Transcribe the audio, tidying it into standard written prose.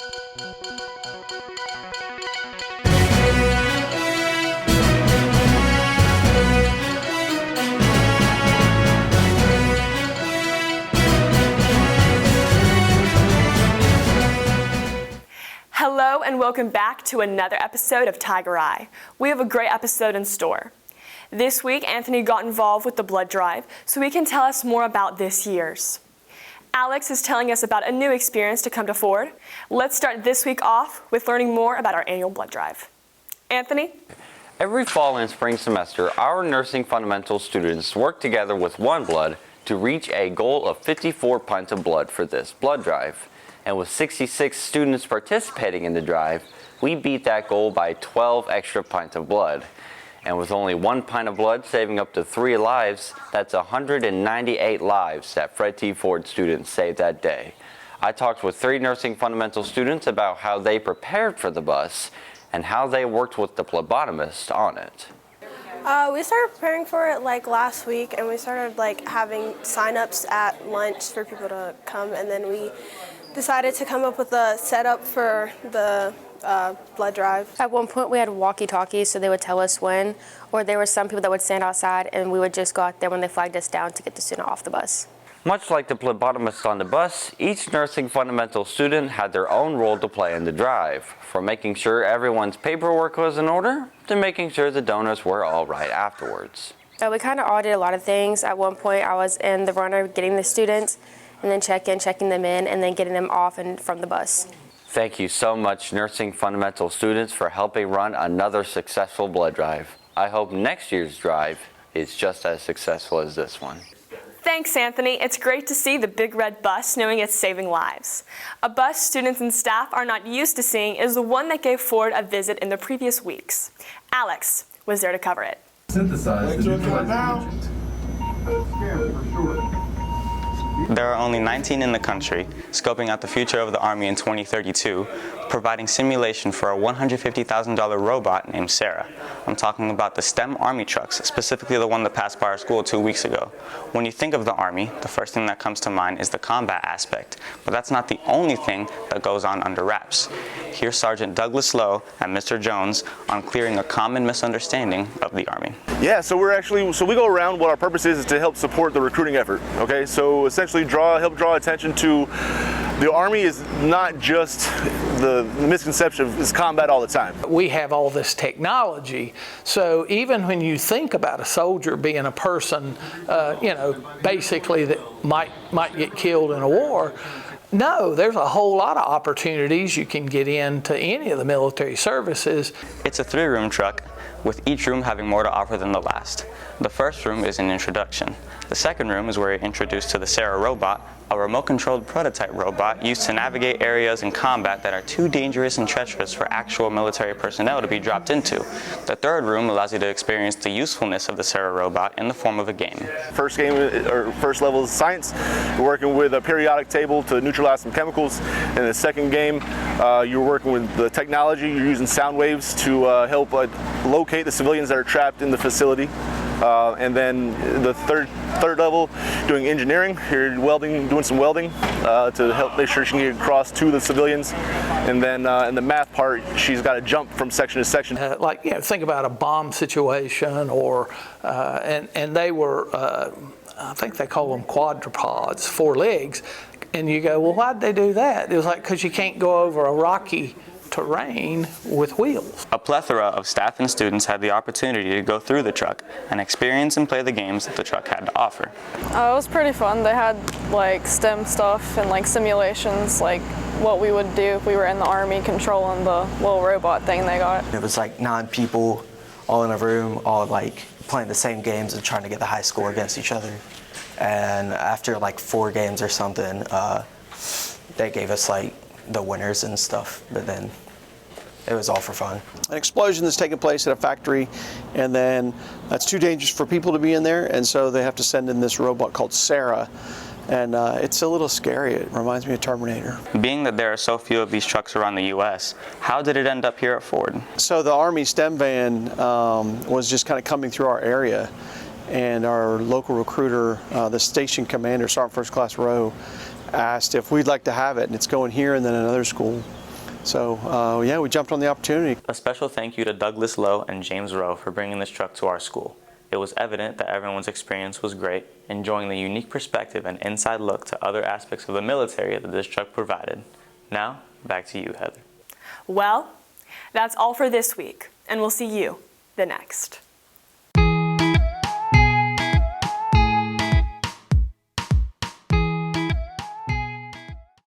Hello and welcome back to another episode of Tiger Eye. We have a great episode in store. This week, Anthony got involved with the blood drive, so he can tell us more about this year's. Alex is telling us about a new experience to come to Ford. Let's start this week off with learning more about our annual blood drive. Anthony? Every fall and spring semester, our nursing fundamental students work together with One Blood to reach a goal of 54 pints of blood for this blood drive. And with 66 students participating in the drive, we beat that goal by 12 extra pints of blood. And with only 1 pint of blood saving up to 3 lives, that's 198 lives that Fred T. Ford students saved that day. I talked with 3 nursing fundamental students about how they prepared for the bus and how they worked with the phlebotomist on it. We started preparing for it last week, and we started having sign-ups at lunch for people to come, and then we decided to come up with a setup for the blood drive. At one point we had walkie-talkies, so they would tell us when, or there were some people that would stand outside and we would just go out there when they flagged us down to get the student off the bus. Much like the phlebotomist on the bus, each nursing fundamental student had their own role to play in the drive, from making sure everyone's paperwork was in order to making sure the donors were all right afterwards. We kind of all did a lot of things. At one point I was in the runner getting the students, and then checking them in, and then getting them off and from the bus. Thank you so much, nursing fundamental students, for helping run another successful blood drive. I hope next year's drive is just as successful as this one. Thanks, Anthony. It's great to see the big red bus knowing it's saving lives. A bus students and staff are not used to seeing is the one that gave Ford a visit in the previous weeks. Alex was there to cover it. Synthesize the neutralizing agent. There are only 19 in the country, scoping out the future of the Army in 2032, providing simulation for a $150,000 robot named Sarah. I'm talking about the STEM Army trucks, specifically the one that passed by our school 2 weeks ago. When you think of the Army, the first thing that comes to mind is the combat aspect, but that's not the only thing that goes on under wraps. Here's Sergeant Douglas Lowe and Mr. Jones on clearing a common misunderstanding of the Army. Yeah, so we go around. What our purpose is to help support the recruiting effort. Okay, so essentially help draw attention to the Army is not just the misconception of it's combat all the time. We have all this technology, so even when you think about a soldier being a person, basically that might get killed in a war, no, there's a whole lot of opportunities you can get into any of the military services. It's a 3-room truck, with each room having more to offer than the last. The first room is an introduction. The second room is where you're introduced to the Sarah robot, a remote-controlled prototype robot used to navigate areas in combat that are too dangerous and treacherous for actual military personnel to be dropped into. The third room allows you to experience the usefulness of the Sarah robot in the form of a game. First level is science. You're working with a periodic table to neutralize some chemicals. In the second game, you're working with the technology. You're using sound waves to help locate the civilians that are trapped in the facility. And then the third level, doing engineering. You're doing some welding to help make sure she can get across to the civilians. And then in the math part, she's got to jump from section to section. Think about a bomb situation, or and they were, I think they call them quadrupeds, 4 legs. And you go, well, why'd they do that? It was because you can't go over a rocky terrain with wheels. A plethora of staff and students had the opportunity to go through the truck and experience and play the games that the truck had to offer. It was pretty fun. They had STEM stuff and simulations, what we would do if we were in the Army controlling the little robot thing they got. It was 9 people all in a room, all playing the same games and trying to get the high score against each other. And after 4 games or something, they gave us the winners and stuff, but then it was all for fun. An explosion that's taking place at a factory, and then that's too dangerous for people to be in there, and so they have to send in this robot called Sarah, and it's a little scary. It reminds me of Terminator. Being that there are so few of these trucks around the U.S., how did it end up here at Ford? So the Army STEM van was just kind of coming through our area, and our local recruiter, the station commander, Sergeant First Class Rowe, asked if we'd like to have it, and it's going here and then another school. So yeah, we jumped on the opportunity. A special thank you to Douglas Lowe and James Rowe for bringing this truck to our school. It was evident that everyone's experience was great, enjoying the unique perspective and inside look to other aspects of the military that this truck provided. Now, back to you, Heather. Well, that's all for this week, and we'll see you the next.